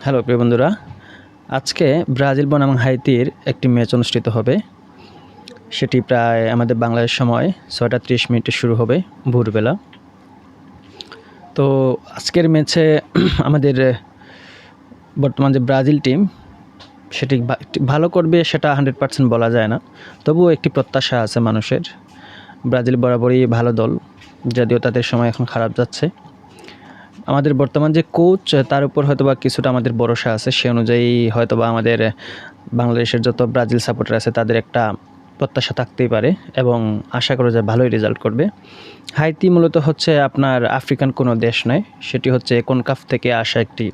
Hello প্রিয় বন্ধুরা, আজকে ব্রাজিল বনাম হাইতির একটি ম্যাচ অনুষ্ঠিত হবে। সেটি প্রায় আমাদের বাংলাদেশ সময় 6:30 শুরু হবে ভোরবেলা। তো আজকের ম্যাচে আমাদের বর্তমান যে ব্রাজিল টিম সেটি ভালো করবে সেটা 100% বলা যায় না, তবুও একটি প্রত্যাশা আছে মানুষের। ব্রাজিল বরাবরই ভালো দল, যদিও তাদের সময় এখন খারাপ যাচ্ছে। আমাদের বর্তমান যে কোচ তার উপর হয়তোবা কিছুটা আমাদের ভরসা আছে, সে অনুযায়ী হয়তোবা আমাদের বাংলাদেশের যত ব্রাজিল সাপোর্টার আছে তাদের একটা প্রত্যাশা থাকতেই পারে এবং আশা করা যায় ভালোই রেজাল্ট করবে। হাইতি মূলত হচ্ছে আপনার আফ্রিকান কোনো দেশ নয়, সেটি হচ্ছে কনকাফ থেকে আসা একটি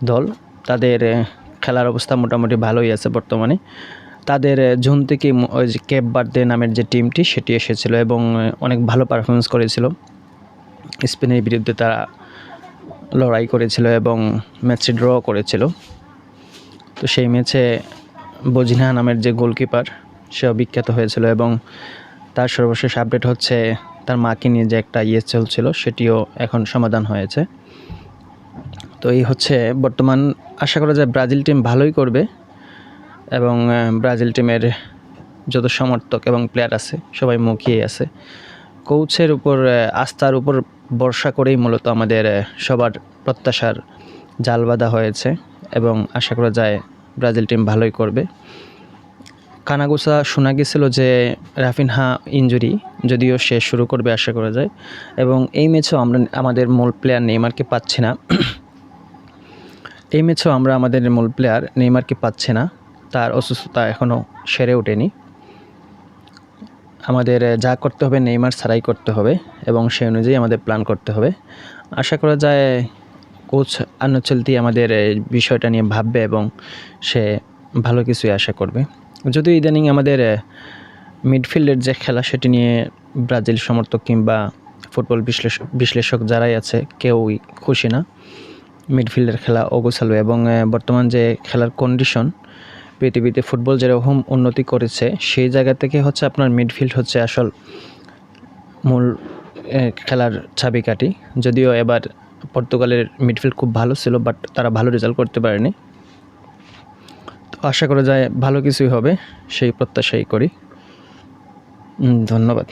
দল। তাদের খেলার অবস্থা মোটামুটি ভালোই আছে বর্তমানে। তাদের জোন থেকে ওই যে কেপ বার্দে নামের যে টিমটি সেটি এসেছিল এবং অনেক ভালো পারফরমেন্স করেছিল। স্পেনের বিরুদ্ধে তারা লড়াই করেছিল এবং ম্যাচটি ড্র করেছিল। তো সেই ম্যাচে বজিনা নামের যে গোলকিপার সেও বিখ্যাত হয়েছিল এবং তার সর্বশেষ আপডেট হচ্ছে তার মাকে নিয়ে যে একটা চলছিল সেটিও এখন সমাধান হয়েছে। তো এই হচ্ছে বর্তমান, আশা করা যায় ব্রাজিল টিম ভালোই করবে এবং ব্রাজিল টিমের যত সমর্থক এবং প্লেয়ার আছে সবাই মুখিয়ে আছে। কোচের উপর আস্থার উপর ভরসা করেই মূলত আমাদের সবার প্রত্যাশার জাল বাঁধা হয়েছে এবং আশা করা যায় ব্রাজিল টিম ভালোই করবে। কানাগুসা শোনা গেছিল যে রাফিনহা ইনজুরি, যদিও সে শুরু করবে আশা করা যায়। এবং এই ম্যাচেও আমরা আমাদের মূল প্লেয়ার নেইমারকে পাচ্ছি না। আমাদের মূল প্লেয়ার নেইমারকে পাচ্ছি না, তার অসুস্থতা এখনও সেরে ওঠেনি। আমাদের যা করতে হবে নেইমার ছাড়াই করতে হবে এবং সেই অনুযায়ী আমাদের প্ল্যান করতে হবে। আশা করা যায় কোচ আনচেলতি আমাদের বিষয়টা নিয়ে ভাববে এবং সে ভালো কিছুই আশা করবে। যদিও ইদানিং আমাদের মিডফিল্ডের যে খেলা সেটি নিয়ে ব্রাজিল সমর্থক কিংবা ফুটবল বিশ্লেষক যারাই আছে কেউই খুশি না। মিডফিল্ডের খেলা অগোছালো এবং বর্তমান যে খেলার কন্ডিশন, পৃথিবীতে ফুটবল যেরকম উন্নতি করেছে সেই জায়গা থেকে হচ্ছে আপনার মিডফিল্ড হচ্ছে আসল মূল খেলার চাবিকাঠি। যদিও এবার পর্তুগালের মিডফিল্ড খুব ভালো ছিল, বাট তারা ভালো রেজাল্ট করতে পারেনি। তো আশা করা যায় ভালো কিছুই হবে, সেই প্রত্যাশাই করি। ধন্যবাদ।